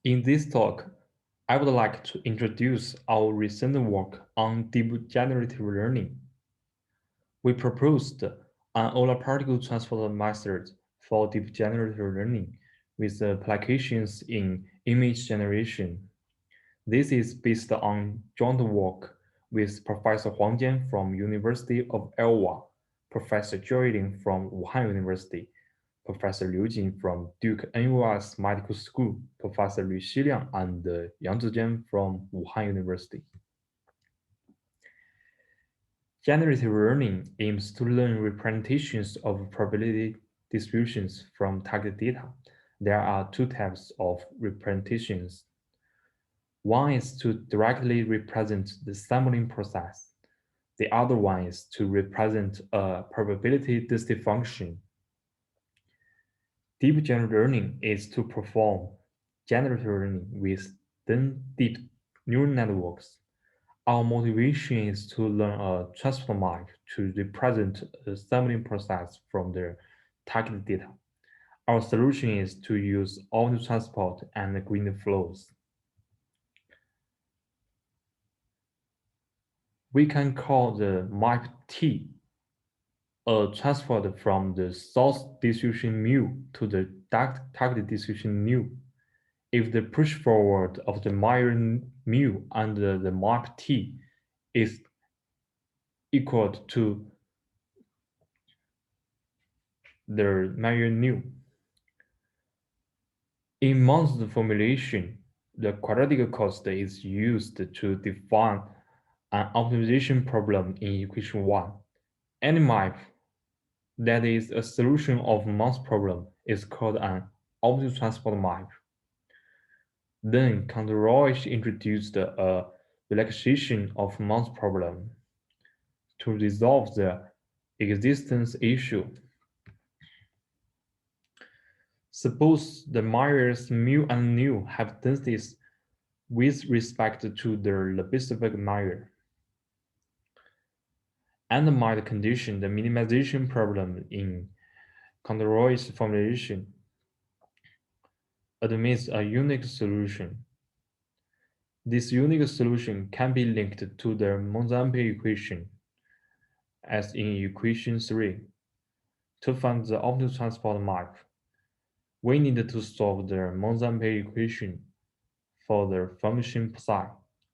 In this talk, I would like to introduce our recent work on deep generative learning. We proposed an Euler particle transport method for deep generative learning with applications in image generation. This is based on joint work with Professor Huang from University of Iowa, Professor Yuling from Wuhan University, Professor Liu Jin from Duke-NUS Medical School, Professor Xiliang and Zhijian from Wuhan University. Generative learning aims to learn representations of probability distributions from target data. There are two types of representations. One is to directly represent the sampling process. The other one is to represent a probability density function. Deep generative learning is to perform generative learning with deep neural networks. Our motivation is to learn a transport map to represent a sampling process from the target data. Our solution is to use optical transport and green flows. We can call the map T a transport from the source distribution mu to the target distribution nu. If the push forward of the Meyer mu under the map T is equal to the Meyer nu. In Mon's formulation, the quadratic cost is used to define an optimization problem in equation 1. Any map that is a solution of Mon's problem is called an optical transport map. Then Conroy introduced a relaxation of Mon's problem to resolve the existence issue. Suppose the Myers mu and nu have densities with respect to their Lebesgue Meyer. And might condition the minimization problem in Conroy's formulation admits a unique solution. This unique solution can be linked to the Monzampe equation, as in equation 3. To find the optical transport map, we need to solve the Monzampe equation for the function psi.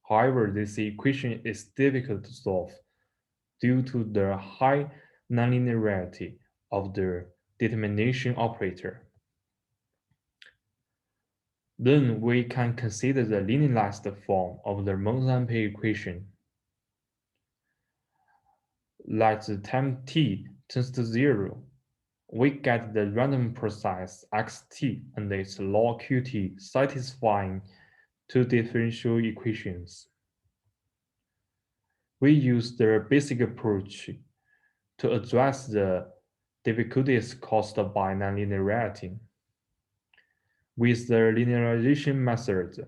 However, this equation is difficult to solve due to the high nonlinearity of the determination operator. Then we can consider the linearized form of the Monzampe equation. Let the time t tends to 0, we get the random process xt and its log qt satisfying two differential equations. We use the basic approach to address the difficulties caused by nonlinearity. With the linearization method,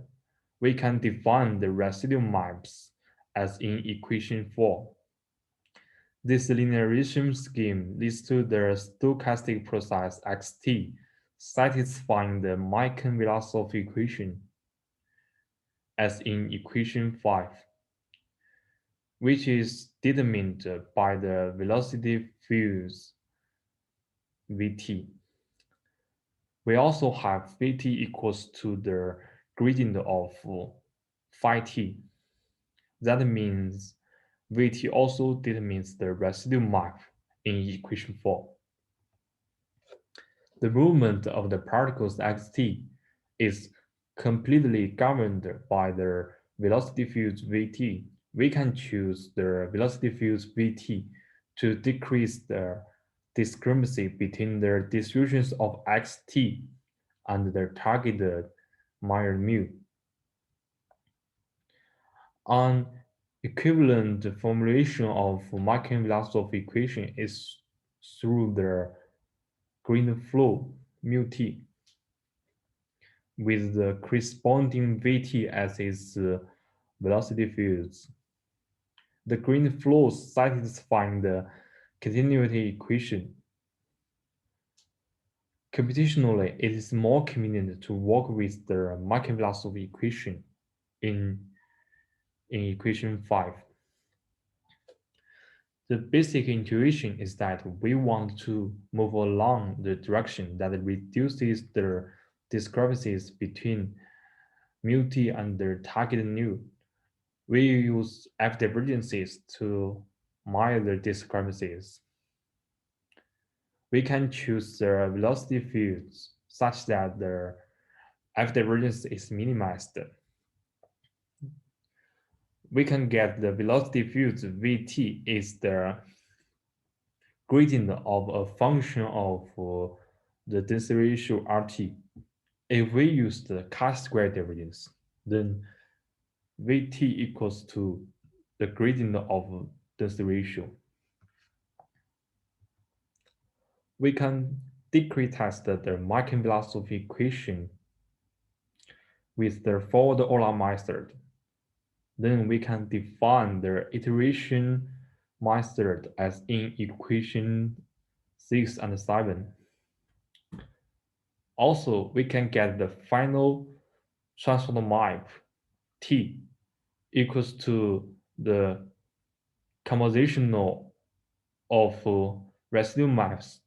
we can define the residual maps as in equation 4. This linearization scheme leads to the stochastic process xt satisfying the Mikan-Vlasov equation as in equation 5, which is determined by the velocity fields Vt. We also have Vt equals to the gradient of phi t. That means Vt also determines the residual map in equation 4. The movement of the particles xt is completely governed by the velocity fields Vt. We can choose the velocity fields Vt to decrease the discrepancy between the distributions of xt and the targeted Meyer mu. An equivalent formulation of Mikan-Vlasov equation is through the green flow mu t, with the corresponding Vt as its velocity fields. The green flow satisfying the continuity equation. Computationally, it is more convenient to work with the Markov velocity equation in, in equation 5. The basic intuition is that we want to move along the direction that reduces the discrepancies between mu t and the target nu. We use F divergences to mire the discrepancies. We can choose the velocity fields such that the F divergence is minimized. We can get the velocity fields Vt is the gradient of a function of the density ratio Rt. If we use the chi-square divergence, then Vt equals to the gradient of density ratio. We can discretize the Markov velocity equation with the forward Euler method. Then we can define the iteration method as in equation 6 and 7. Also, we can get the final transport map T equals to the convolutional of residual maps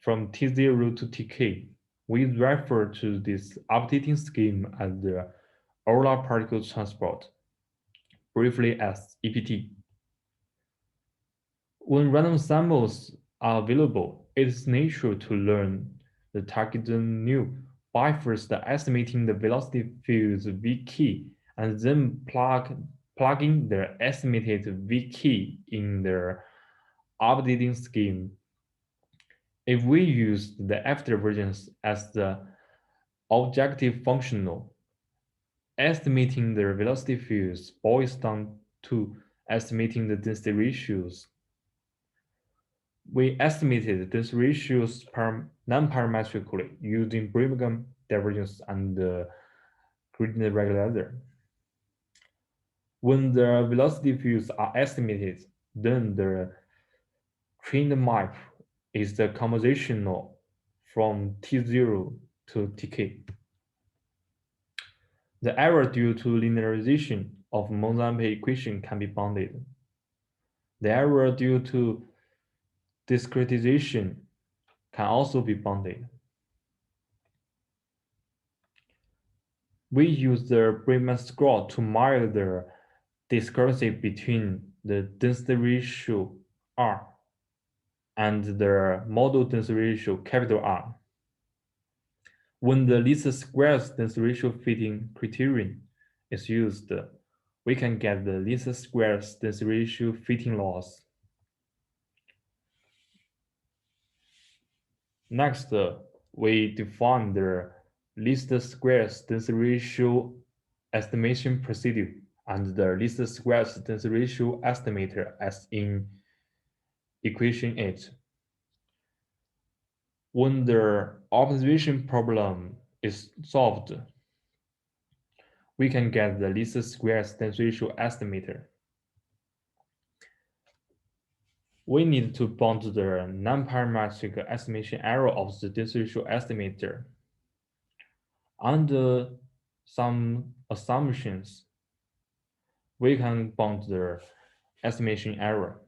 from T0 to Tk. We refer to this updating scheme as the Euler particle transport, briefly as EPT. When random samples are available, it is natural to learn the target nu by first estimating the velocity fields v key and then plugging the estimated v key in the updating scheme. If we use the F divergence as the objective functional, estimating the velocity fields boils down to estimating the density ratios. We estimated the density ratios non-parametrically using Birmingham divergence and gradient regulator. When the velocity fields are estimated, then the trained map is the convolutional from T0 to Tk. The error due to linearization of Monzampe equation can be bounded. The error due to discretization can also be bounded. We use the Bridgman score to mire the discrepancy between the density ratio R and the model density ratio capital R. When the least squares density ratio fitting criterion is used, we can get the least squares density ratio fitting loss. Next, we define the least squares density ratio estimation procedure and the least squares density ratio estimator as in equation 8. When the optimization problem is solved, we can get the least squares density ratio estimator. We need to bound the non-parametric estimation error of the density ratio estimator. Under some assumptions, we can bound the estimation error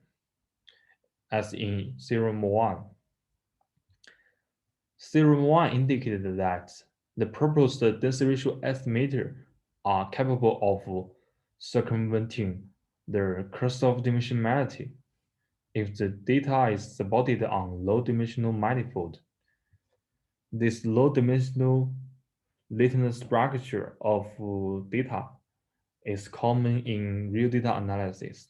as in theorem 1. Theorem 1 indicated that the proposed density ratio estimator are capable of circumventing the curse of dimensionality if the data is supported on low-dimensional manifold. This low-dimensional latent structure of data is common in real data analysis.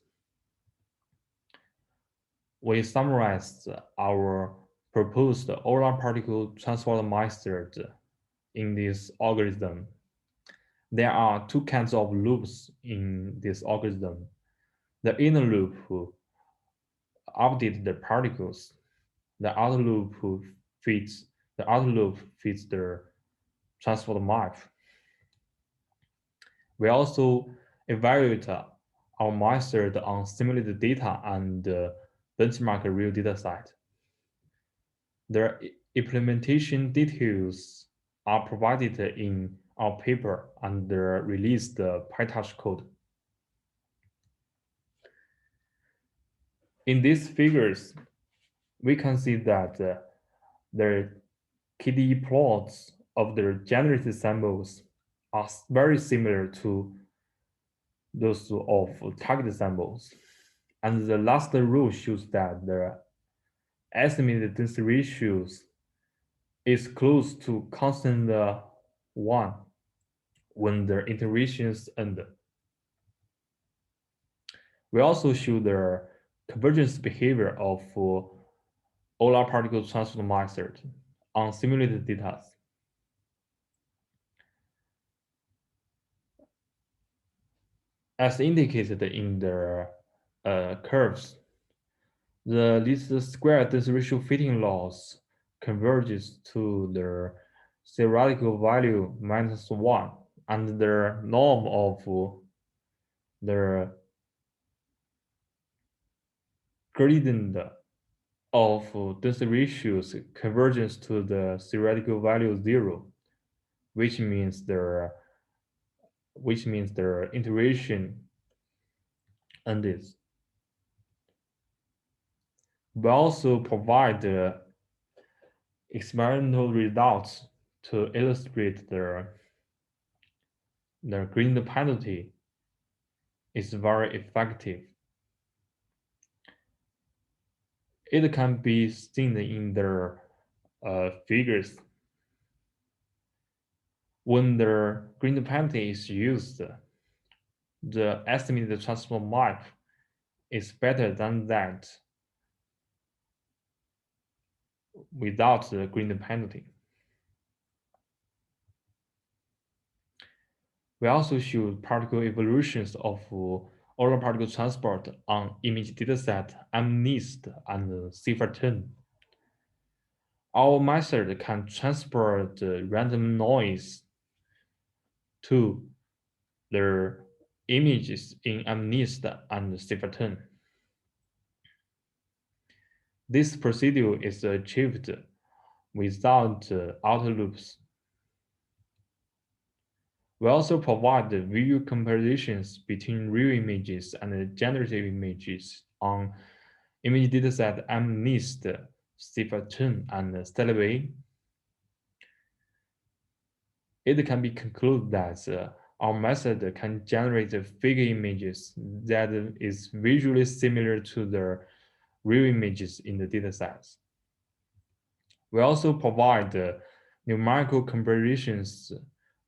We summarized our proposed Euler particle transport method in this algorithm. There are two kinds of loops in this algorithm. The inner loop updates the particles. The outer loop fits the transport map. We also evaluate our method on simulated data and benchmark real data set. The Implementation details are provided in our paper and released PyTorch code. In these figures, we can see that the KDE plots of the generated samples are very similar to those of target samples. And the last row shows that the estimated density ratios is close to constant 1 when the iterations end. We also show the convergence behavior of Euler particle transport method on simulated data. As indicated in the curves, the least square density ratio fitting loss converges to the theoretical value -1, and the norm of the gradient of density ratios converges to the theoretical value 0, which means the iteration ended. We also provide the experimental results to illustrate the gradient penalty is very effective. It can be seen in the figures. When the gradient penalty is used, the estimated transport map is better than that without the gradient penalty. We also show particle evolutions of Euler particle transport on image dataset MNIST and CIFAR10. Our method can transport random noise to the images in MNIST and CIFAR10. This procedure is achieved without outer loops. We also provide the visual comparisons between real images and generative images on image dataset MNIST, CIFAR10, and StelAway. It can be concluded that our method can generate figure images that is visually similar to the real images in the datasets. We also provide numerical comparisons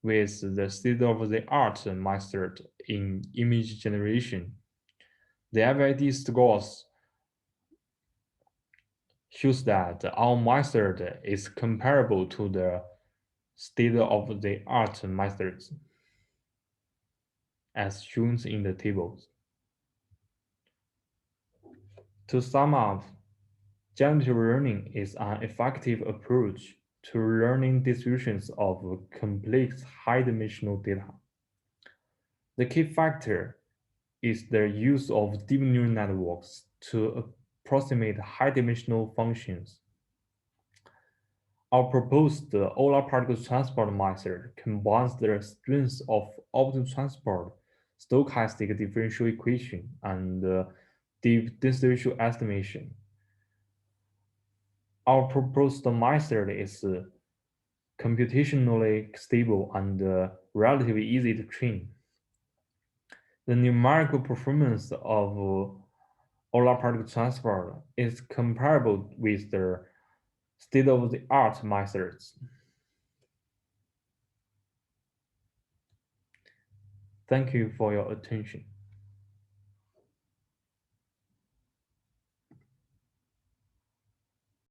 with the state-of-the-art method in image generation. The FID scores shows that our method is comparable to the state-of-the-art methods as shown in the tables. To sum up, generative learning is an effective approach to learning distributions of complex high-dimensional data. The key factor is the use of deep neural networks to approximate high-dimensional functions. Our proposed Euler particle transport method combines the strengths of optical transport, stochastic differential equation, and deep density ratio estimation. Our proposed method is computationally stable and relatively easy to train. The numerical performance of Euler particle transport is comparable with the state-of-the-art methods. Thank you for your attention.